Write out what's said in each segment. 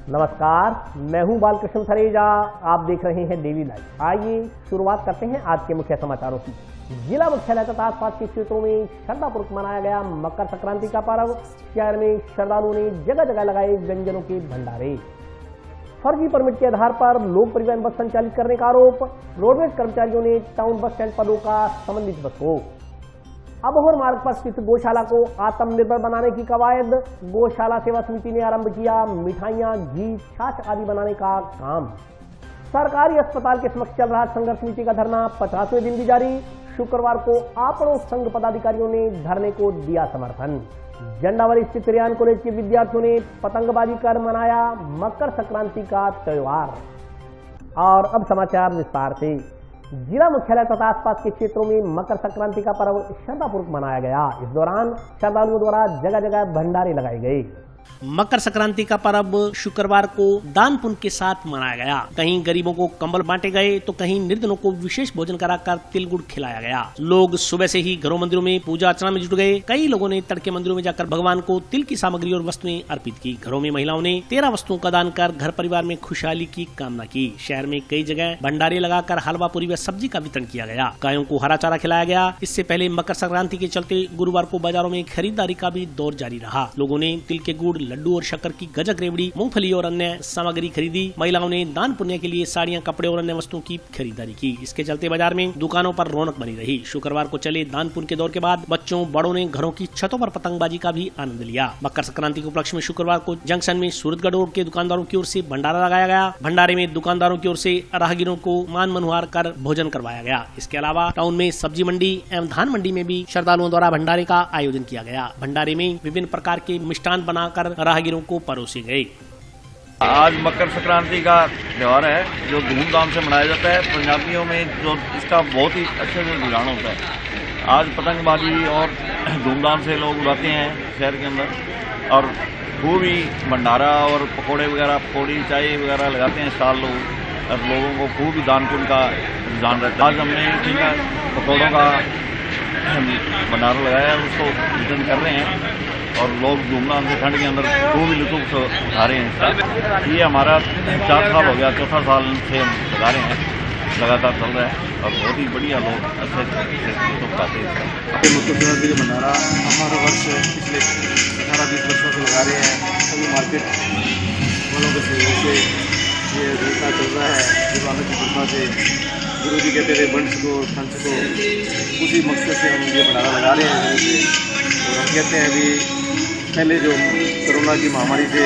नमस्कार, मैं हूं बालकृष्ण थरेजा। आप देख रहे हैं डेली लाइव। आइए शुरुआत करते हैं आज के मुख्य समाचारों की। जिला मुख्यालय तथा आसपास के क्षेत्रों में श्रद्धापूर्वक मनाया गया मकर संक्रांति का पर्व। शहर में श्रद्धालुओं ने जगह जगह लगाए व्यंजनों के भंडारे। फर्जी परमिट के आधार पर लोक परिवहन बस संचालित करने का आरोप। रोडवेज कर्मचारियों ने टाउन बस स्टैंड पर रोका संबंधित बस को। अबोहर मार्ग पर स्थित गौशाला को आत्मनिर्भर बनाने की कवायद। गौशाला सेवा समिति ने आरंभ किया मिठाइयां, घी, छाछ आदि बनाने का काम। सरकारी अस्पताल के समक्ष चल रहा संघर्ष समिति का धरना 50वें दिन भी जारी। शुक्रवार को आपड़ों संघ पदाधिकारियों ने धरने को दिया समर्थन। जंडावली स्थित रियान कॉलेज के विद्यार्थियों ने पतंगबाजी कर मनाया मकर संक्रांति का त्योहार। और अब समाचार विस्तार से। जिला मुख्यालय तथा आसपास के क्षेत्रों में मकर संक्रांति का पर्व श्रद्धापूर्वक मनाया गया। इस दौरान श्रद्धालुओं द्वारा जगह जगह भंडारे लगाए गए। मकर संक्रांति का पर्व शुक्रवार को दान पुण्य के साथ मनाया गया। कहीं गरीबों को कंबल बांटे गए तो कहीं निर्धनों को विशेष भोजन कराकर तिल गुड़ खिलाया गया। लोग सुबह से ही घरों मंदिरों में पूजा अर्चना में जुट गए। कई लोगों ने तड़के मंदिरों में जाकर भगवान को तिल की सामग्री और वस्तुएं अर्पित की। घरों में महिलाओं ने 13 वस्तुओं का दान कर घर परिवार में खुशहाली की कामना की। शहर में कई जगह भंडारे लगाकर हलवा, पूरी व सब्जी का वितरण किया गया। गायों को हरा चारा खिलाया गया। इससे पहले मकर संक्रांति के चलते गुरुवार को बाजारों में खरीदारी का भी दौर जारी रहा। लोगों ने तिल के गुड़, लड्डू और शक्कर की गजक, रेवड़ी, मूंगफली और अन्य सामग्री खरीदी। महिलाओं ने दान पुण्य के लिए साड़ियां, कपड़े और अन्य वस्तुओं की खरीदारी की। इसके चलते बाजार में दुकानों पर रौनक बनी रही। शुक्रवार को चले दान पुण्य के दौर के बाद बच्चों बड़ों ने घरों की छतों पर पतंगबाजी का भी आनंद लिया। मकर संक्रांति के उपलक्ष्य में शुक्रवार को जंक्शन में सूरतगढ़ रोड के दुकानदारों की ओर से भंडारा लगाया गया। भंडारे में दुकानदारों की ओर से राहगीरों को मान मनोहार कर भोजन करवाया गया। इसके अलावा टाउन में सब्जी मंडी एवं धान मंडी में भी श्रद्धालुओं द्वारा भंडारे का आयोजन किया गया। भंडारे में विभिन्न प्रकार के मिष्टान बनाकर राहगीरों को परोसे गए। आज मकर संक्रांति का त्यौहार है जो धूमधाम से मनाया जाता है। पंजाबियों में जो इसका बहुत ही अच्छे से रुझान होता है। आज पतंगबाजी और धूमधाम से लोग उड़ाते हैं शहर के अंदर और खूब ही भंडारा और पकौड़े वगैरह, पकौड़ी, चाय वगैरह लगाते हैं स्टॉल लोग और लोगों को खूब ही दान पुण्य का रुझान रहता है। आज हमने पकौड़ों का भंडारा लगाया, उसको वितरण कर रहे हैं और लोग धूमधाम से ठंड के अंदर खूब लुत्फ उठा रहे हैं। ये हमारा 4 साल हो गया, 4था साल से हम लगा रहे हैं, लगातार चल रहा है और बहुत ही बढ़िया लोग अच्छे लुत्फ उठाते हैं। मकर संक्रांति का भंडारा हमारा वर्ष पिछले 18-20 वर्षों से लगा रहे हैं। सभी मार्केट वालों के सहयोग से ये व्यवस्था चल रहा है। दुकानों की कृपा से गुरु जी कहते थे वंश को, पंच को, उसी मकसद से हम ये भंडारा लगा रहे हैं। और हम कहते हैं अभी पहले जो कोरोना की महामारी से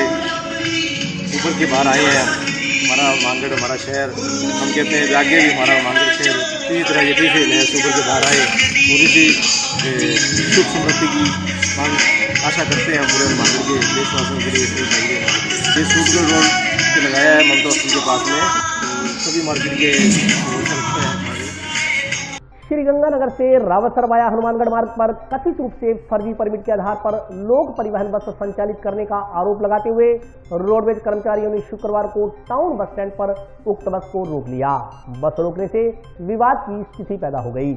ऊपर के बाहर आए हैं हमारा मानगढ़, हमारा शहर, हम कहते हैं आगे भी हमारा मानगढ़ शहर इसी तरह ये फिर नए ऊपर के बाहर आए और इसी सुख समृद्धि की मांग आशा करते हैं। पूरे मानगढ़ के देशवासियों के लिए ये सूरतगढ़ रोड पे लगाया है ममता हॉस्पिटल के पास में। सभी मार्केट के श्रीगंगानगर से रावतसर वाया हनुमानगढ़ मार्ग पर कथित रूप से फर्जी परमिट के आधार पर लोक परिवहन बस संचालित करने का आरोप लगाते हुए रोडवेज कर्मचारियों ने शुक्रवार को टाउन बस स्टैंड पर उक्त बस को रोक लिया। बस रोकने से विवाद की स्थिति पैदा हो गई।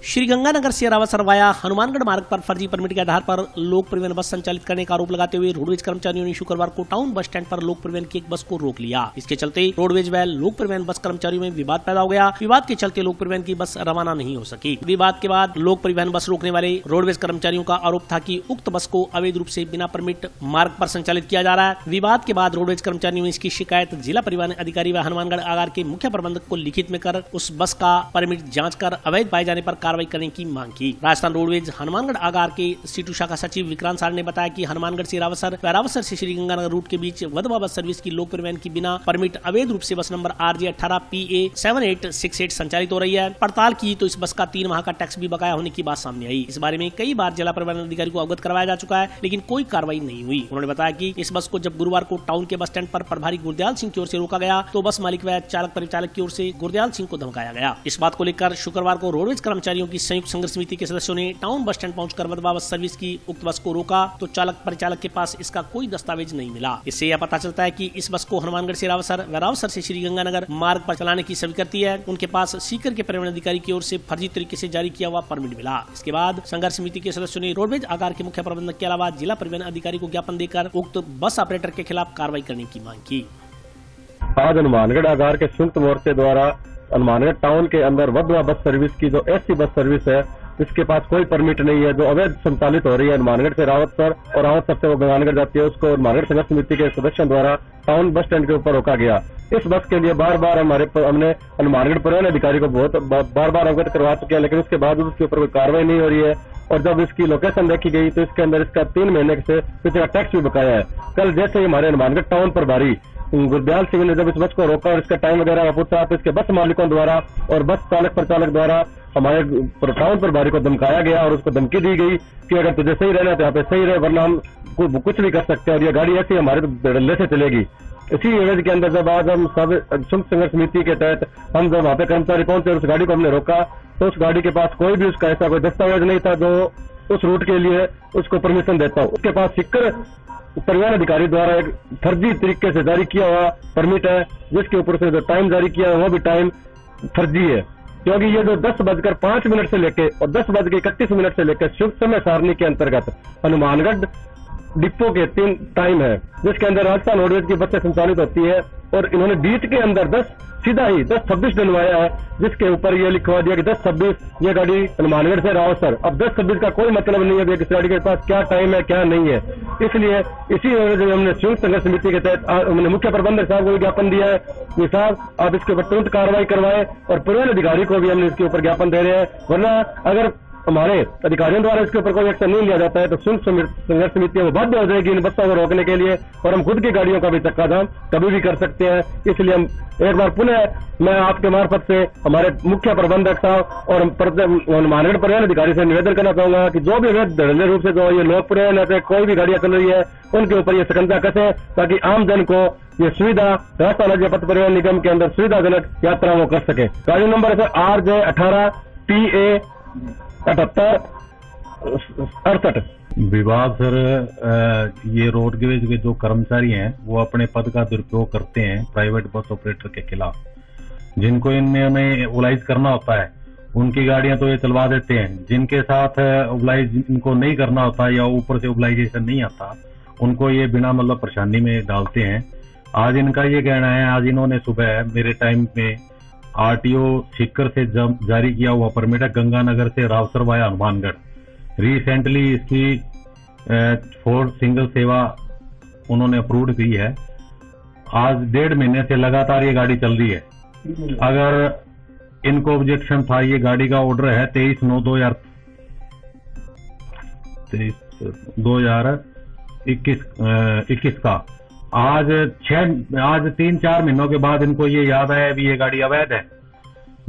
श्रीगंगानगर से रावतसर वाया हनुमानगढ़ मार्ग पर फर्जी परमिट के आधार पर लोक परिवहन बस संचालित करने का आरोप लगाते हुए रोडवेज कर्मचारियों ने शुक्रवार को टाउन बस स्टैंड पर लोक परिवहन की एक बस को रोक लिया। इसके चलते रोडवेज व लोक परिवहन बस कर्मचारियों में विवाद पैदा हो गया। विवाद के चलते लोक परिवहन की बस रवाना नहीं हो सकी। विवाद के बाद लोक परिवहन बस रोकने वाले रोडवेज कर्मचारियों का आरोप था कि उक्त बस को अवैध रूप से बिना परमिट मार्ग पर संचालित किया जा रहा है। विवाद के बाद रोडवेज कर्मचारियों ने इसकी शिकायत जिला परिवहन अधिकारी व हनुमानगढ़ आगार के मुख्य प्रबंधक को लिखित में कर उस बस का परमिट जाँच कर अवैध पाए जाने पर कार्रवाई करने की मांग की। राजस्थान रोडवेज हनुमानगढ़ आगार के सीटू शाखा सचिव विक्रांत सार ने बताया कि हनुमानगढ़ से रावतसर व रावतसर से श्रीगंगानगर रूट के बीच वधवा बस सर्विस की लोक परिवहन की बिना परमिट अवैध रूप से बस नंबर RJ 18 PA 7868 संचालित हो रही है। पड़ताल की तो इस बस का 3 माह का टैक्स भी बकाया होने की बात सामने आई। इस बारे में कई बार जिला परिवहन अधिकारी को अवगत करवाया जा चुका है, लेकिन कोई कार्रवाई नहीं हुई। उन्होंने बताया कि इस बस को जब गुरुवार को टाउन के बस स्टैंड पर प्रभारी गुरदयाल सिंह की ओर से रोका गया तो बस मालिक व चालक परिचालक की ओर से गुरदयाल सिंह को धमकाया गया। इस बात को लेकर शुक्रवार को रोडवेज कर्मचारियों कर्मचारियों की संयुक्त संघर्ष समिति के सदस्यों ने टाउन बस स्टैंड पहुंचकर बदवा बस सर्विस की उक्त बस को रोका तो चालक परिचालक के पास इसका कोई दस्तावेज नहीं मिला। इससे यह पता चलता है कि इस बस को हनुमानगढ़ से रावसर व रावसर से श्रीगंगानगर मार्ग पर चलाने की स्वीकृति है। उनके पास सीकर के परिवहन अधिकारी की ओर से फर्जी तरीके से जारी किया हुआ परमिट मिला। इसके बाद संघर्ष समिति के सदस्यों ने रोडवेज आगार के मुख्य प्रबंधक के अलावा जिला परिवहन अधिकारी को ज्ञापन देकर उक्त बस ऑपरेटर के खिलाफ कार्रवाई करने की मांग की। आज हनुमानगढ़ आगार के संयुक्त मोर्चे द्वारा हनुमानगढ़ टाउन के अंदर वदवा बस सर्विस की जो ऐसी बस सर्विस है इसके पास कोई परमिट नहीं है, जो अवैध संचालित हो रही है हनुमानगढ़ से रावतसर और रावतसर से वो गंगानगर जाती है, उसको हनुमानगढ़ संघर्ष समिति के सदस्यों द्वारा टाउन बस स्टैंड के ऊपर रोका गया। इस बस के लिए बार बार हमने हनुमानगढ़ परिवहन अधिकारी को बार बार अवगत करवा चुके हैं, लेकिन उसके बाद उसके ऊपर कोई कार्रवाई नहीं हो रही है। और जब इसकी लोकेशन देखी गई तो इसके अंदर इसका 3 महीने से पिछला टैक्स भी बकाया है। कल जैसे ही हमारे हनुमानगढ़ टाउन प्रभारी गुरदयाल सिंह ने जब इस बस को रोका और इसका टाइम वगैरह का पूछा तो इसके बस मालिकों द्वारा और बस चालक परिचालक द्वारा हमारे टाउन प्रभारी को धमकाया गया और उसको धमकी दी गई कि अगर तुझे सही रहना तो यहाँ पे सही रहे, वरना हम कुछ भी कर सकते हैं और ये गाड़ी ऐसी हमारे डंडे से चलेगी। इसी एवज के अंदर जब आज हम सब संयुक्त संघर्ष समिति के तहत हम जब वहाँ पे कर्मचारी पहुंचे और उस गाड़ी को हमने रोका तो उस गाड़ी के पास कोई भी उसका ऐसा कोई दस्तावेज नहीं था जो उस रूट के लिए उसको परमिशन देता। उसके पास सीकर परिवहन अधिकारी द्वारा एक फर्जी तरीके से जारी किया हुआ परमिट है, जिसके ऊपर से जो टाइम जारी किया है वो भी टाइम फर्जी है, क्योंकि ये जो 10:05 से लेके और 10:31 से लेकर शुभ समय सारणी के अंतर्गत हनुमानगढ़ डिपो के 3 टाइम है, जिसके अंदर राजस्थान रोडवेज की बसें संचालित होती है और इन्होंने बीच के अंदर सीधा ही 10:26 डलवाया है, जिसके ऊपर ये लिखवा दिया कि 10:26 ये गाड़ी हनुमानगढ़ से रावसर। अब 10:26 का कोई मतलब नहीं है कि इस गाड़ी के पास क्या टाइम है क्या नहीं है। इसलिए इसी वजह से हमने संयुक्त संघर्ष समिति के तहत हमने मुख्य प्रबंधक साहब को ज्ञापन दिया है कि साहब आप इसके ऊपर तुरंत कार्रवाई करवाएं और परिवहन अधिकारी को भी हमने इसके ऊपर ज्ञापन दे रहे हैं, वरना अगर हमारे अधिकारियों द्वारा इसके ऊपर कोई एक्शन नहीं लिया जाता है तो संयुक्त संघर्ष समिति वो बाध्य हो जाएगी इन बसों को रोकने के लिए और हम खुद की गाड़ियों का भी चक्का जाम कभी भी कर सकते हैं। इसलिए हम एक बार पुनः मैं आपके मार्फत से हमारे मुख्य प्रबंधक साहब और हनुमानगढ़ परिवहन अधिकारी से निवेदन करना चाहूंगा कि जो भी धड़ल्ले रूप से जो ये लोक परिवहन से कोई भी गाड़ियां चल रही है उनके ऊपर ये शिकंजा कसे ताकि आम जन को ये सुविधा राजस्थान राज्य पथ परिवहन निगम के अंदर सुविधाजनक यात्रा वो कर सके। गाड़ी नंबर है RJ18 PA 7868। विभाग सर, ये रोडवेज के जो कर्मचारी हैं वो अपने पद का दुरुपयोग करते हैं प्राइवेट बस ऑपरेटर के खिलाफ। जिनको इनमें ओबलाइज करना होता है उनकी गाड़ियां तो ये चलवा देते हैं, जिनके साथ ओबलाइज इनको नहीं करना होता या ऊपर से ओबलाइजेशन नहीं आता उनको ये बिना मतलब परेशानी में डालते हैं। आज इनका ये कहना है, आज इन्होंने सुबह मेरे टाइम में RTO सीकर से जारी किया हुआ परमिट है गंगानगर से रावसर वाया हनुमानगढ़। रिसेंटली इसकी 4 सिंगल सेवा उन्होंने अप्रूव की है। आज 1.5 महीने से लगातार ये गाड़ी चल रही है। अगर इनको ऑब्जेक्शन था, ये गाड़ी का ऑर्डर है 23/9/2021 का। आज 3-4 महीनों के बाद इनको ये याद आया भी ये गाड़ी अवैध है।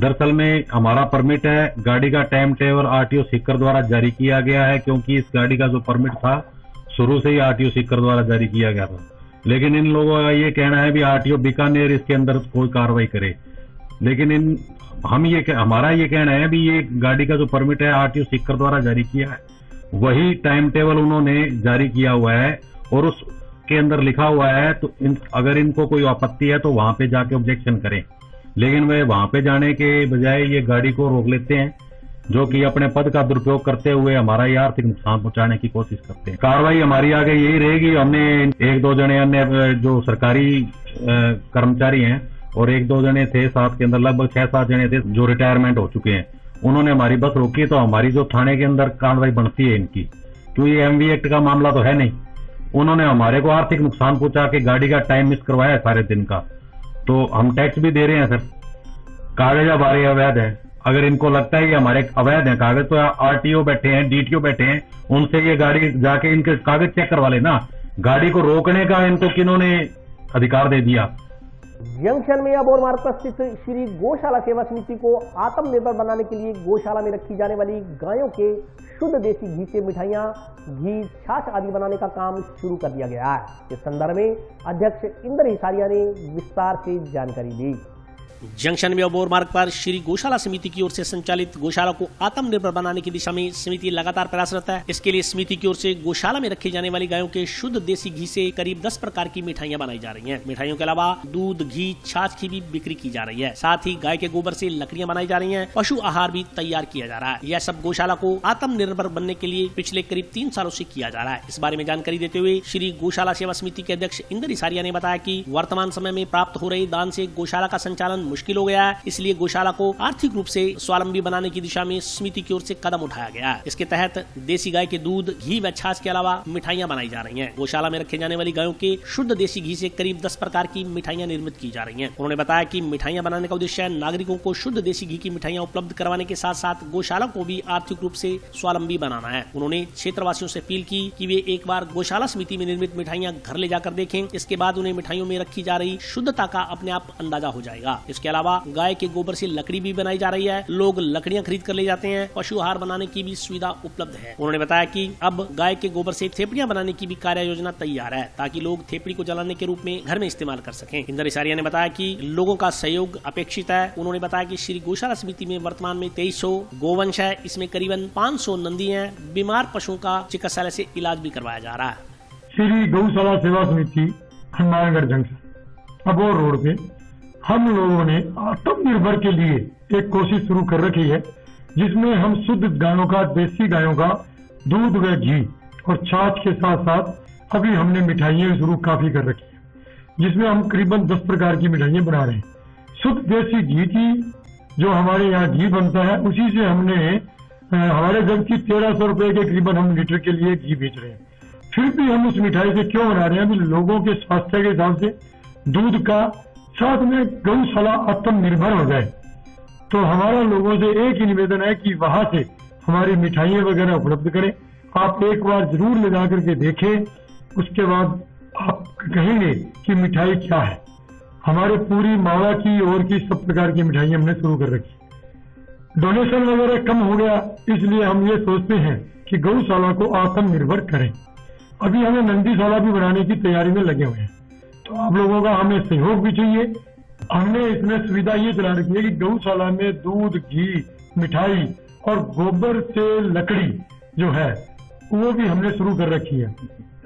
दरअसल में हमारा परमिट है, गाड़ी का टाइम टेबल RTO सीकर द्वारा जारी किया गया है, क्योंकि इस गाड़ी का जो परमिट था शुरू से ही RTO सीकर द्वारा जारी किया गया था। लेकिन इन लोगों का ये कहना है भी RTO बीकानेर इसके अंदर कोई कार्रवाई करे। लेकिन हमारा ये कहना है भी ये गाड़ी का जो परमिट है RTO सीकर द्वारा जारी किया है, वही टाइम टेबल उन्होंने जारी किया हुआ है और उस के अंदर लिखा हुआ है। तो अगर इनको कोई आपत्ति है तो वहां पे जाके ऑब्जेक्शन करें। लेकिन वे वहां पे जाने के बजाय ये गाड़ी को रोक लेते हैं, जो कि अपने पद का दुरुपयोग करते हुए हमारा ये आर्थिक नुकसान पहुंचाने की कोशिश करते हैं। कार्रवाई हमारी आगे यही रहेगी। हमने 1-2 जने अन्य जो सरकारी कर्मचारी हैं और 1-2 जने थे साथ के अंदर, लगभग 6-7 जने थे जो रिटायरमेंट हो चुके हैं, उन्होंने हमारी बस रोकी। तो हमारी जो थाने के अंदर कार्रवाई बनती है इनकी, क्योंकि MV एक्ट का मामला तो है नहीं। उन्होंने हमारे को आर्थिक नुकसान पहुंचा के गाड़ी का टाइम मिस करवाया है सारे दिन का। तो हम टैक्स भी दे रहे हैं सर, कागज हमारे अवैध है। अगर इनको लगता है कि हमारे अवैध है कागज, तो RTO बैठे हैं, DTO बैठे हैं, उनसे ये गाड़ी जाके इनके कागज चेक करवा लेना। गाड़ी को रोकने का इनको किन्होंने अधिकार दे दिया? जंक्शन में अब और मार्ग पर स्थित श्री गौशाला सेवा समिति को आत्मनिर्भर बनाने के लिए गौशाला में रखी जाने वाली गायों के शुद्ध देसी घी से मिठाइयां, घी, छाछ आदि बनाने का काम शुरू कर दिया गया है। इस संदर्भ में अध्यक्ष इंद्र हिसारिया ने विस्तार से जानकारी दी। जंक्शन में अबोर मार्ग पर श्री गौशाला समिति की ओर से संचालित गौशाला को आत्मनिर्भर बनाने की दिशा में समिति लगातार प्रयासरत है। इसके लिए समिति की ओर से गौशाला में रखी जाने वाली गायों के शुद्ध देसी घी से करीब 10 प्रकार की मिठाइयां बनाई जा रही हैं। मिठाइयों के अलावा दूध, घी, छाछ की भी बिक्री की जा रही है। साथ ही गाय के गोबर से लकड़ियां बनाई जा रही हैं। पशु आहार भी तैयार किया जा रहा है। यह सब गौशाला को आत्मनिर्भर बनने के लिए पिछले करीब 3 सालों से किया जा रहा है। इस बारे में जानकारी देते हुए श्री गौशाला सेवा समिति के अध्यक्ष इंद्र इसारिया ने बताया कि वर्तमान समय में प्राप्त हो रहे दान से गौशाला का संचालन मुश्किल हो गया है। इसलिए गौशाला को आर्थिक रूप से स्वावलंबी बनाने की दिशा में समिति की ओर से कदम उठाया गया है। इसके तहत देसी गाय के दूध, घी व छाछ के अलावा मिठाइयां बनाई जा रही हैं। गौशाला में रखे जाने वाली गायों के शुद्ध देसी घी से करीब 10 प्रकार की मिठाइयां निर्मित की जा रही हैं। उन्होंने बताया कि मिठाइयां बनाने का उद्देश्य नागरिकों को शुद्ध देसी घी की मिठाइयां उपलब्ध करवाने के साथ साथ गौशाला को भी आर्थिक रूप से स्वावलंबी बनाना है। उन्होंने क्षेत्रवासियों से अपील की कि वे एक बार गौशाला समिति में निर्मित मिठाइयां घर ले जाकर देखें। इसके बाद उन्हें मिठाइयों में रखी जा रही शुद्धता का अपने आप अंदाजा हो जाएगा। इसके अलावा गाय के गोबर से लकड़ी भी बनाई जा रही है। लोग लकड़ियां खरीद कर ले जाते हैं। पशु आहार बनाने की भी सुविधा उपलब्ध है। उन्होंने बताया कि अब गाय के गोबर से थेपड़ियां बनाने की भी कार्य योजना तैयार है ताकि लोग थेपड़ी को जलाने के रूप में घर में इस्तेमाल कर सकें। इंद्र इसारिया ने बताया कि लोगों का सहयोग अपेक्षित है। उन्होंने बताया कि श्री गौशाला समिति में वर्तमान में 2300 गोवंश है। इसमें करीबन 500 नंदी हैं। बीमार पशुओं का चिकित्सालय से इलाज भी करवाया जा रहा है। श्री गौशाला सेवा समिति हनुमानगढ़ जंक्शन अबोर रोड पे हम लोगों ने आत्मनिर्भर के लिए एक कोशिश शुरू कर रखी है, जिसमें हम शुद्ध गायों का, देसी गायों का दूध व घी और छाछ के साथ साथ अभी हमने मिठाइयां शुरू काफी कर रखी है, जिसमें हम करीबन 10 प्रकार की मिठाइयां बना रहे हैं। शुद्ध देसी घी की जो हमारे यहाँ घी बनता है, उसी से हमने हमारे घर की 1300 रुपए के करीबन हम लीटर के लिए घी बेच रहे हैं। फिर भी हम उस मिठाई से क्यों बना रहे हैं? अभी लोगों के स्वास्थ्य के हिसाब से दूध का, साथ में गौशाला आत्मनिर्भर हो जाए। तो हमारा लोगों से एक ही निवेदन है कि वहां से हमारी मिठाइयां वगैरह उपलब्ध करें। आप एक बार जरूर ले जा करके देखें, उसके बाद आप कहेंगे कि मिठाई क्या है। हमारे पूरी मावा की और की सब प्रकार की मिठाइयां हमने शुरू कर रखी। डोनेशन वगैरह कम हो गया, इसलिए हम ये सोचते हैं कि गौशाला को आत्मनिर्भर करें। अभी हमें नंदीशाला भी बनाने की तैयारी में लगे हुए हैं, तो आप लोगों का हमें सहयोग भी चाहिए। हमने इसमें सुविधा ये चला रखी है कि गौशाला में दूध, घी, मिठाई और गोबर से लकड़ी जो है वो भी हमने शुरू कर रखी है।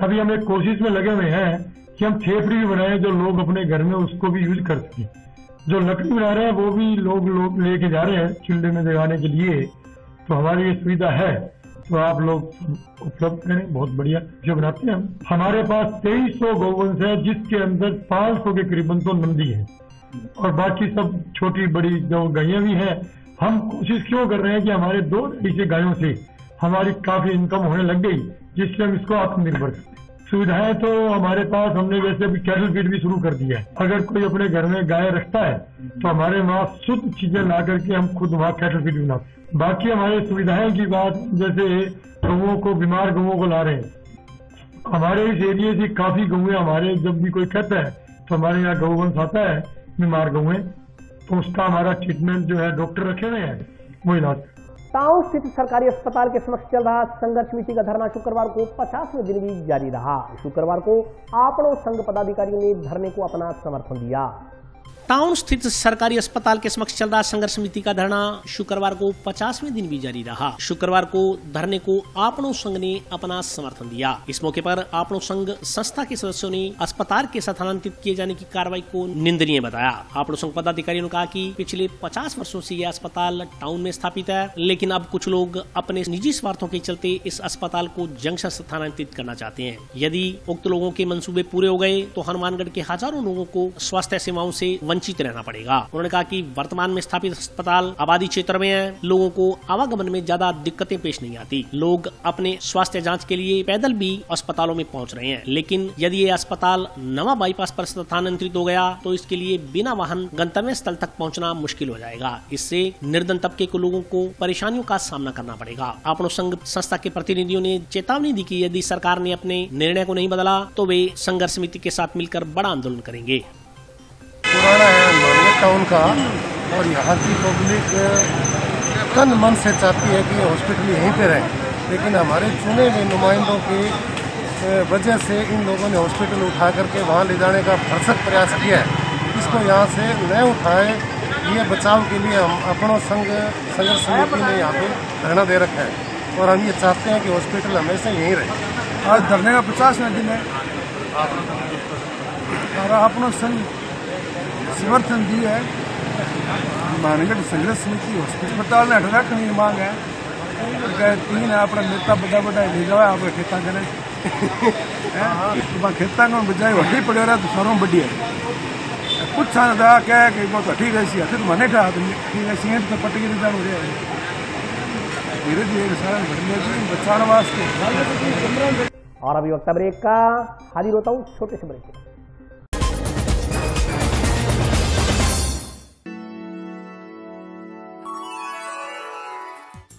अभी हम एक कोशिश में लगे हुए हैं कि हम थेपड़ी भी बनाएं जो लोग अपने घर में उसको भी यूज कर सकें। जो लकड़ी बना रहे हैं वो भी लोग लेके जा रहे हैं चूल्हे में जगाने के लिए। तो हमारी ये सुविधा है, तो आप लोग उपलब्ध करें। बहुत बढ़िया जो बनाते हैं हम। हमारे पास 2300 गोवंश है, जिसके अंदर 500 के करीबन तो नंदी है और बाकी सब छोटी बड़ी जो गायें भी हैं। हम कोशिश क्यों कर रहे हैं कि हमारे 2 ऐसे गायों से हमारी काफी इनकम होने लग गई, जिससे हम इसको आत्मनिर्भर करते हैं। सुविधाएं तो हमारे पास, हमने वैसे अभी कैटल फीड भी शुरू कर दिया है। अगर कोई अपने घर में गाय रखता है तो हमारे वहाँ शुद्ध चीजें ला करके हम खुद वहाँ कैटल फीड बनाते हैं। बाकी हमारी सुविधाएं की बात, जैसे गौओं को, बीमार गौओं को ला रहे हैं। हमारे इस एरिया से काफी गौएं, हमारे जब भी कोई कहता है तो हमारे यहाँ गौवंश आता है बीमार गौएं, तो उसका हमारा ट्रीटमेंट जो है डॉक्टर रखे हुए हैं, वो इलाज। टाउन स्थित सरकारी अस्पताल के समक्ष चल रहा संघर्ष समिति का धरना शुक्रवार को 50वें दिन भी जारी रहा। शुक्रवार को आपड़ो संघ पदाधिकारियों ने धरने को अपना समर्थन दिया। टाउन स्थित सरकारी अस्पताल के समक्ष चल रहा संघर्ष समिति का धरना शुक्रवार को 50वें दिन भी जारी रहा। शुक्रवार को धरने को आपड़ो संघ ने अपना समर्थन दिया। इस मौके पर आपड़ो संघ संस्था के सदस्यों ने अस्पताल के स्थानांतरित किए जाने की कार्रवाई को निंदनीय बताया। आपड़ो संघ पदाधिकारियों ने कहा कि पिछले 50 वर्षों से यह अस्पताल टाउन में स्थापित है, लेकिन अब कुछ लोग अपने निजी स्वार्थों के चलते इस अस्पताल को जंक्शन स्थानांतरित करना चाहते हैं। यदि उक्त लोगों के मंसूबे पूरे हो गए तो हनुमानगढ़ के हजारों लोगों को स्वास्थ्य सेवाओं से वंचित रहना पड़ेगा। उन्होंने कहा कि वर्तमान में स्थापित अस्पताल आबादी क्षेत्र में है, लोगों को आवागमन में ज्यादा दिक्कतें पेश नहीं आती। लोग अपने स्वास्थ्य जांच के लिए पैदल भी अस्पतालों में पहुंच रहे हैं, लेकिन यदि ये अस्पताल नवा बाईपास पर स्थानांतरित हो गया तो इसके लिए बिना वाहन गंतव्य स्थल तक पहुंचना मुश्किल हो जाएगा। इससे निर्धन तबके के लोगों को परेशानियों का सामना करना पड़ेगा। आपड़ो संघ संस्था के प्रतिनिधियों ने चेतावनी दी कि यदि सरकार ने अपने निर्णय को नहीं बदला तो वे संघर्ष समिति के साथ मिलकर बड़ा आंदोलन करेंगे। पुराना है हनुमानगढ़ टाउन का, और यहाँ की पब्लिक तन मन से चाहती है कि हॉस्पिटल यहीं पे रहे, लेकिन हमारे चुने हुए नुमाइंदों की वजह से इन लोगों ने हॉस्पिटल उठा करके वहाँ ले जाने का भरसक प्रयास किया है। इसको यहाँ से न उठाए ये बचाव के लिए हम अपनों संघर्ष समिति ने यहाँ पे धरना दे रखा है और हम ये चाहते हैं कि हॉस्पिटल हमेशा यहीं रहे। आज धरने का 50वां दिन है और अपनों संघ समर्थन दिया है। मानगढ़ संघर्ष समिति अस्पताल ने रखने की मांग है। तीन है अपना नेता बड़ा बड़ा ले जाओ आप खेता करे खेता का बजाय वही पड़े रहा तो सारों बढ़ी है कुछ सारा क्या है कि बहुत ठीक है सी तो मने था ठीक है सी तो पट गिरी हो रहा है धीरे धीरे सारा घटना बचाने वास्ते। और अभी वक्त ब्रेक का, हाजिर होता हूँ छोटे से ब्रेक के।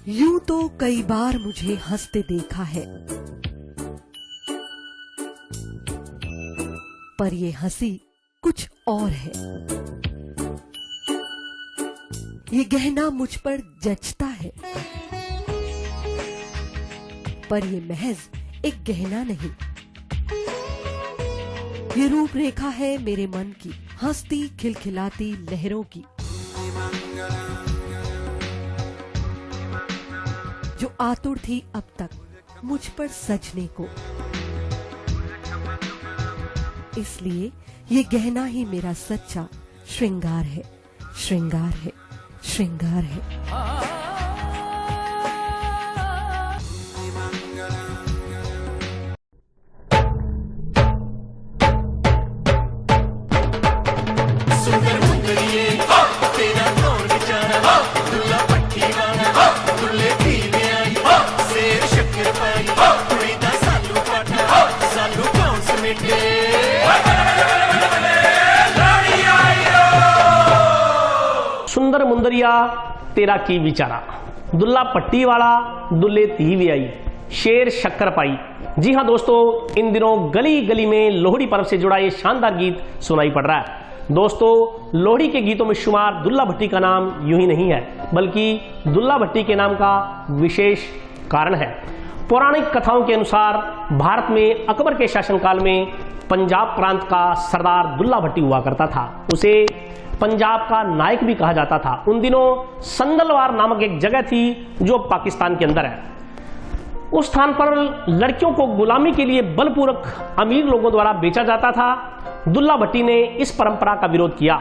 यूं तो कई बार मुझे हंसते देखा है, पर ये हंसी कुछ और है। ये गहना मुझ पर जचता है, पर ये महज एक गहना नहीं। ये रूपरेखा है मेरे मन की, हंसती खिलखिलाती लहरों की, जो आतुर थी अब तक मुझ पर सजने को। इसलिए ये गहना ही मेरा सच्चा श्रृंगार है, श्रृंगार है, श्रृंगार है। सुंदर मुंदरिया तेरा की विचारा, दुल्ला पट्टी वाला दुल्ले ती भी आई, शेर शक्कर पाई। जी हां दोस्तों, इन दिनों गली गली में लोहड़ी पर्व से जुड़ा ये शानदार गीत सुनाई पड़ रहा है। दोस्तों, लोहड़ी के गीतों में शुमार दुल्ला भट्टी का नाम यूं ही नहीं है, बल्कि दुल्ला भट्टी के नाम का विशेष कारण है। पौराणिक कथाओं के अनुसार भारत में अकबर के शासनकाल में पंजाब प्रांत का सरदार दुल्ला भट्टी हुआ करता था। उसे पंजाब का नायक भी कहा जाता था। उन दिनों संदलवार नामक एक जगह थी जो पाकिस्तान के अंदर है। उस स्थान पर लड़कियों को गुलामी के लिए बलपूर्वक अमीर लोगों द्वारा बेचा जाता था। दुल्ला भट्टी ने इस परंपरा का विरोध किया।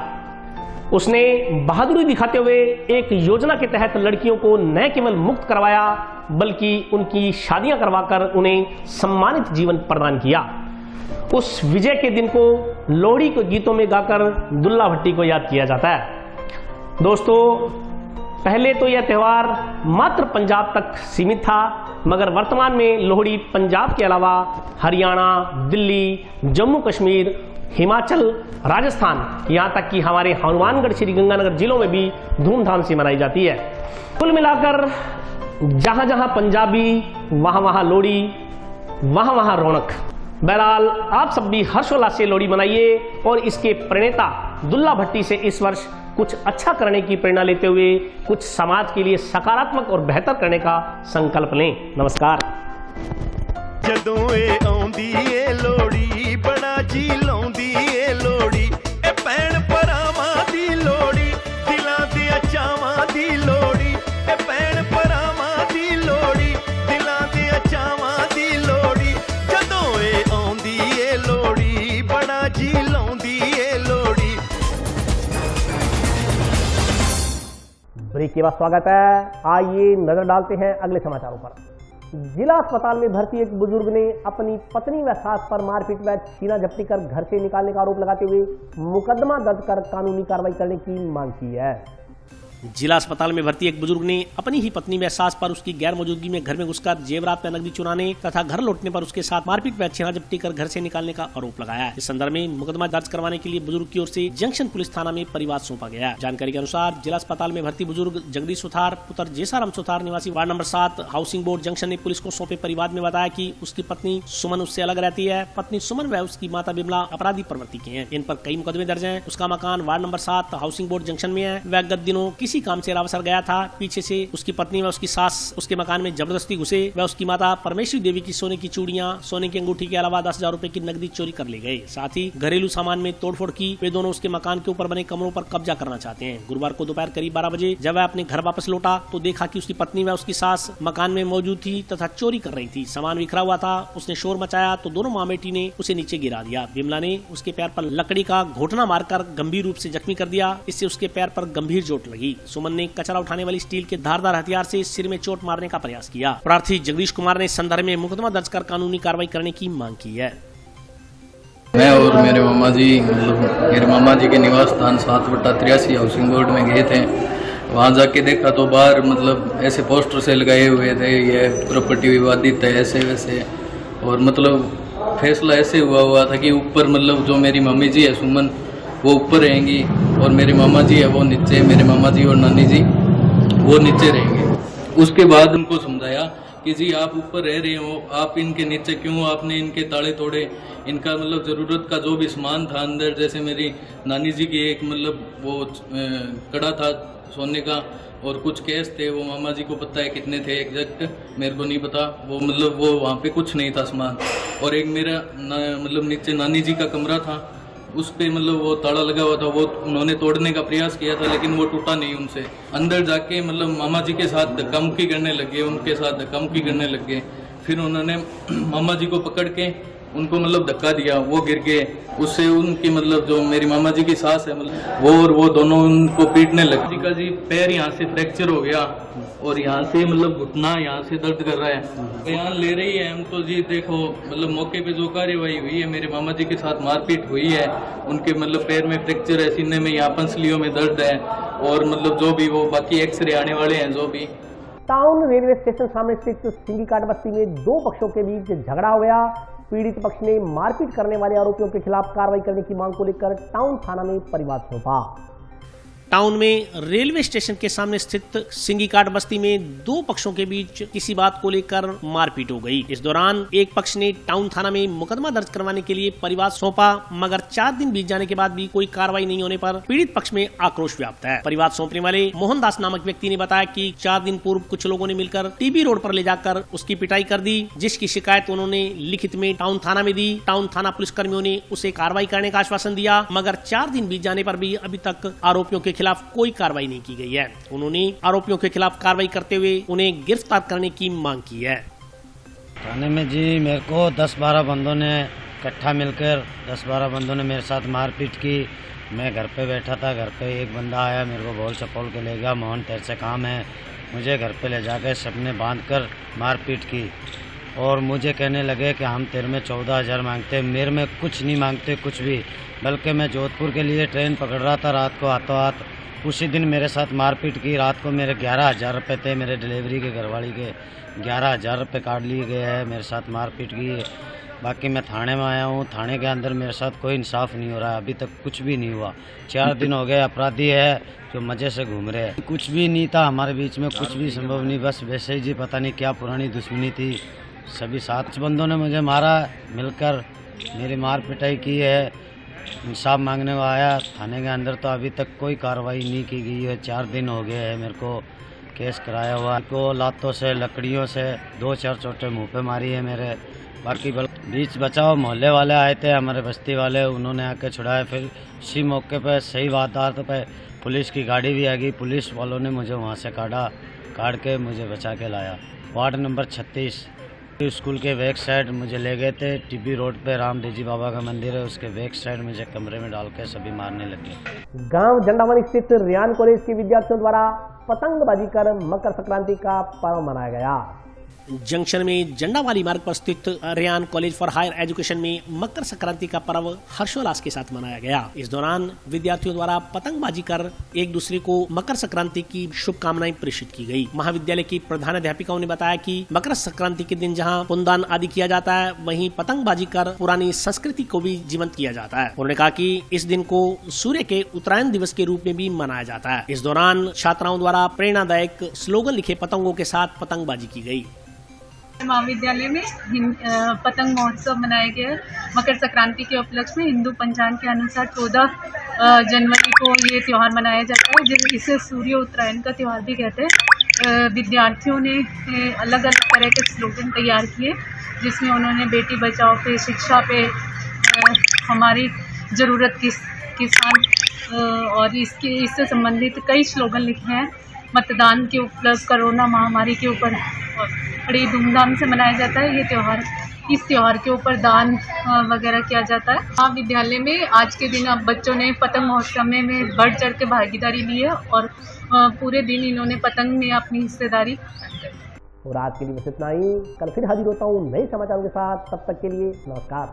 उसने बहादुरी दिखाते हुए एक योजना के तहत लड़कियों को न केवल मुक्त करवाया, बल्कि उनकी शादियां करवाकर उन्हें सम्मानित जीवन प्रदान किया। उस विजय के दिन को लोहड़ी के गीतों में गाकर दुल्ला भट्टी को याद किया जाता है। दोस्तों, पहले तो यह त्योहार मात्र पंजाब तक सीमित था, मगर वर्तमान में लोहड़ी पंजाब के अलावा हरियाणा, दिल्ली, जम्मू कश्मीर, हिमाचल, राजस्थान, यहाँ तक कि हमारे हनुमानगढ़, श्रीगंगानगर जिलों में भी धूमधाम से मनाई जाती है। कुल मिलाकर जहां जहां पंजाबी, वहां वहां लोहड़ी, वहां वहां रौनक। बहरहाल, आप सब भी हर्षोल्लास से लोहड़ी मनाइए और इसके प्रणेता दुल्ला भट्टी से इस वर्ष कुछ अच्छा करने की प्रेरणा लेते हुए कुछ समाज के लिए सकारात्मक और बेहतर करने का संकल्प लें। नमस्कार। जदों ए आउंदी ए लोहड़ी, बड़ा जी लाउंदी ए लोहड़ी, ए भैण भरावां दी लोहड़ी, दिलां दे चावां दी लोहड़ी, ए भैण भरावां दी लोहड़ी, दिलां दे चावां दी लोहड़ी। जदों ए आउंदी ए लोहड़ी, बड़ा जी लाउंदी ए लोहड़ी। ब्रेक के बाद स्वागत है। आइए नजर डालते हैं अगले समाचारों पर। जिला अस्पताल में भर्ती एक बुजुर्ग ने अपनी पत्नी व सास पर मारपीट व छीना झपटी कर घर से निकालने का आरोप लगाते हुए मुकदमा दर्ज कर कानूनी कार्रवाई करने की मांग की है। जिला अस्पताल में भर्ती एक बुजुर्ग ने अपनी ही पत्नी व सास पर उसकी गैर मौजूदगी में घर में घुसकर जेवरात व नकदी चुराने तथा घर लौटने पर उसके साथ मारपीट व छीना झपटी कर घर से निकालने का आरोप लगाया है। इस संदर्भ में मुकदमा दर्ज करवाने के लिए बुजुर्ग की ओर से जंक्शन पुलिस थाना में परिवाद सौंपा गया है। जानकारी के अनुसार जिला अस्पताल में भर्ती बुजुर्ग जगदीश सुथार पुत्र जेसाराम सुथार निवासी ward number 7 housing board junction ने पुलिस को सौंपे परिवाद में बताया कि उसकी पत्नी सुमन उससे अलग रहती है। पत्नी सुमन व उसकी माता बिमला अपराधी प्रवृत्ति के हैं। इन पर कई मुकदमे दर्ज हैं। उसका मकान ward number 7 housing board junction में है। वह गत दिनों किसी किसी काम से रावसर गया था। पीछे से उसकी पत्नी व उसकी सास उसके मकान में जबरदस्ती घुसे व उसकी माता परमेश्वरी देवी की सोने की चूड़ियां, सोने की अंगूठी के अलावा 10,000 रुपए की नकदी चोरी कर ले गए। साथ ही घरेलू सामान में तोड़फोड़ की। वे दोनों उसके मकान के ऊपर बने कमरों पर कब्जा करना चाहते हैं। गुरुवार को दोपहर करीब 12 बजे जब वह अपने घर वापस लौटा तो देखा कि उसकी पत्नी व उसकी सास मकान में मौजूद थी तथा चोरी कर रही थी। सामान बिखरा हुआ था। उसने शोर मचाया तो दोनों माँ बेटी ने उसे नीचे गिरा दिया। विमला ने उसके पैर पर लकड़ी का घोटना मारकर गंभीर रूप से जख्मी कर दिया। इससे उसके पैर पर गंभीर चोट लगी। सुमन ने कचरा उठाने वाली स्टील के धारदार हथियार से सिर में चोट मारने का प्रयास किया। प्रार्थी जगदीश कुमार ने इस संदर्भ में मुकदमा दर्ज कर कानूनी कार्रवाई करने की मांग की है। मैं और मेरे मामा जी मेरे मामा जी के निवास स्थान 7/83 हाउसिंग बोर्ड में गए थे। वहाँ जाके देखा तो बाहर ऐसे पोस्टर से लगाए हुए थे, ये प्रॉपर्टी विवादित है ऐसे वैसे। और फैसला ऐसे हुआ था कि ऊपर जो मेरी मम्मी जी है सुमन वो ऊपर रहेंगी और मेरे मामा जी है वो नीचे, मेरे मामा जी और नानी जी वो नीचे रहेंगे। उसके बाद उनको समझाया कि जी आप ऊपर रह रहे हो, आप इनके नीचे क्यों, आपने इनके ताले तोड़े, इनका जरूरत का जो भी सामान था अंदर, जैसे मेरी नानी जी की एक वो कड़ा था सोने का और कुछ कैश थे, वो मामा जी को पता है कितने थे एग्जैक्ट, मेरे को नहीं पता। वो वहाँ पे कुछ नहीं था सामान। और एक मेरा नीचे नानी जी का कमरा था, उस पे वो ताला लगा हुआ था, वो उन्होंने तोड़ने का प्रयास किया था लेकिन वो टूटा नहीं उनसे। अंदर जाके मामा जी के साथ धक्का-मुक्की करने लगे, उनके साथ धक्का-मुक्की करने लगे। फिर उन्होंने मामा जी को पकड़ के उनको धक्का दिया, वो गिर गए। उससे उनकी जो मेरी मामा जी की सास है वो दोनों उनको पीटने लगे। जी का जी पैर यहाँ से फ्रैक्चर हो गया और यहाँ से घुटना यहाँ से दर्द कर रहा है। बयान ले रही है हम तो जी देखो मौके पे जो कार्यवाही हुई है, मेरे मामा जी के साथ मारपीट हुई है, उनके पैर में फ्रैक्चर है, सीने में यहाँ पंसलियों में दर्द है और जो भी वो बाकी एक्सरे आने वाले हैं जो भी। टाउन रेलवे स्टेशन सामने स्थित सिंगिकाट बस्ती में दो पक्षों के बीच झगड़ा हो गया। पीड़ित पक्ष ने मारपीट करने वाले आरोपियों के खिलाफ कार्रवाई करने की मांग को लेकर टाउन थाना में परिवाद सौंपा। टाउन में रेलवे स्टेशन के सामने स्थित सिंगिकाट बस्ती में दो पक्षों के बीच किसी बात को लेकर मारपीट हो गई। इस दौरान एक पक्ष ने टाउन थाना में मुकदमा दर्ज करवाने के लिए परिवाद सौंपा, मगर 4 दिन बीत जाने के बाद भी कोई कार्रवाई नहीं होने पर पीड़ित पक्ष में आक्रोश व्याप्त है। परिवाद सौंपने वाले मोहनदास नामक व्यक्ति ने बताया कि 4 दिन पूर्व कुछ लोगों ने मिलकर टीबी रोड पर ले जाकर उसकी पिटाई कर दी, जिसकी शिकायत उन्होंने लिखित में टाउन थाना में दी। टाउन थाना पुलिसकर्मियों ने उसे कार्रवाई करने का आश्वासन दिया, मगर 4 दिन बीत जाने पर भी अभी तक आरोपियों के खिलाफ कोई कार्रवाई नहीं की गई है। उन्होंने आरोपियों के खिलाफ कार्रवाई करते हुए उन्हें गिरफ्तार करने की मांग की है। थाने में जी मेरे को 10-12 बंदों ने इकट्ठा मिलकर 10-12 बंदों ने मेरे साथ मारपीट की। मैं घर पे बैठा था, घर पे एक बंदा आया, मेरे को बोल चपोल के ले गया, मोहन तेरे से काम है। मुझे घर पे ले जाकर सबने बांध कर मारपीट की और मुझे कहने लगे कि हम तेरे में 14,000 मांगते, मेरे में कुछ नहीं मांगते कुछ भी। बल्कि मैं जोधपुर के लिए ट्रेन पकड़ रहा था रात को, हाथों हाथ उसी दिन मेरे साथ मारपीट की। रात को मेरे 11,000 रुपये थे, मेरे डिलीवरी के घरवाली के 11,000 रुपये काट लिए गए हैं, मेरे साथ मारपीट की। बाकी मैं थाने में आया हूँ, थाने के अंदर मेरे साथ कोई इंसाफ नहीं हो रहा है, अभी तक कुछ भी नहीं हुआ। 4 दिन हो गए, अपराधी है जो मज़े से घूम रहे हैं। कुछ भी नहीं था हमारे बीच में, कुछ भी संभव नहीं, बस वैसे ही जी पता नहीं क्या पुरानी दुश्मनी थी। सभी 7 बंदों ने मुझे मारा, मिलकर मेरी मार पिटाई की है। इंसाफ मांगने को आया थाने के अंदर तो अभी तक कोई कार्रवाई नहीं की गई है। 4 दिन हो गए हैं मेरे को केस कराया हुआ को, लातों से लकड़ियों से 2-4 चोटें मुंह पे मारी है मेरे। बाकी बीच बचाव मोहल्ले वाले आए थे, हमारे बस्ती वाले, उन्होंने आके छुड़ाया। फिर इसी मौके पे सही वारदात पे पुलिस की गाड़ी भी आ गई, पुलिस वालों ने मुझे वहाँ से काट के मुझे बचा के लाया। वार्ड नंबर 36 स्कूल के बैक साइड मुझे ले गए थे। टीबी रोड पे रामदेव जी बाबा का मंदिर है, उसके बैक साइड मुझे कमरे में डाल के सभी मारने लगे। गांव झंडावानी स्थित रियान कॉलेज के विद्यार्थियों द्वारा पतंगबाजी कर मकर संक्रांति का पर्व मनाया गया। जंक्शन में झंडावाली मार्ग पर स्थित Ryan College for Higher Education में मकर संक्रांति का पर्व हर्षोल्लास के साथ मनाया गया। इस दौरान विद्यार्थियों द्वारा पतंगबाजी कर एक दूसरे को मकर संक्रांति की शुभकामनाएं प्रेषित की गई। महाविद्यालय की प्रधानाध्यापिकाओं ने बताया कि मकर संक्रांति के दिन जहां पुण्यदान आदि किया जाता है, वहीं पतंगबाजी कर पुरानी संस्कृति को भी जीवंत किया जाता है। उन्होंने कहा कि इस दिन को सूर्य के उत्तरायण दिवस के रूप में भी मनाया जाता है। इस दौरान छात्राओं द्वारा प्रेरणादायक स्लोगन लिखे पतंगों के साथ पतंगबाजी की गई। महाविद्यालय में पतंग महोत्सव मनाया गया। मकर संक्रांति के उपलक्ष्य में हिंदू पंचांग के अनुसार 14 जनवरी को ये त्योहार मनाया जाता है, इसे सूर्य उत्तरायण का त्यौहार भी कहते हैं। विद्यार्थियों ने अलग अलग तरह के स्लोगन तैयार किए, जिसमें उन्होंने बेटी बचाओ पे, शिक्षा पे, हमारी ज़रूरत किसान और इससे संबंधित कई स्लोगन लिखे हैं। मतदान के ऊपर, कोरोना महामारी के ऊपर बड़ी धूमधाम से मनाया जाता है ये त्यौहार। इस त्यौहार के ऊपर दान वगैरह किया जाता है। महाविद्यालय में आज के दिन अब बच्चों ने पतंग महोत्सव में बढ़ चढ़ के भागीदारी ली है और पूरे दिन इन्होंने पतंग में अपनी हिस्सेदारी। और आज के लिए बस इतना ही। कल फिर हाजिर होता हूँ नए समाचारों के साथ। तब तक के लिए नमस्कार।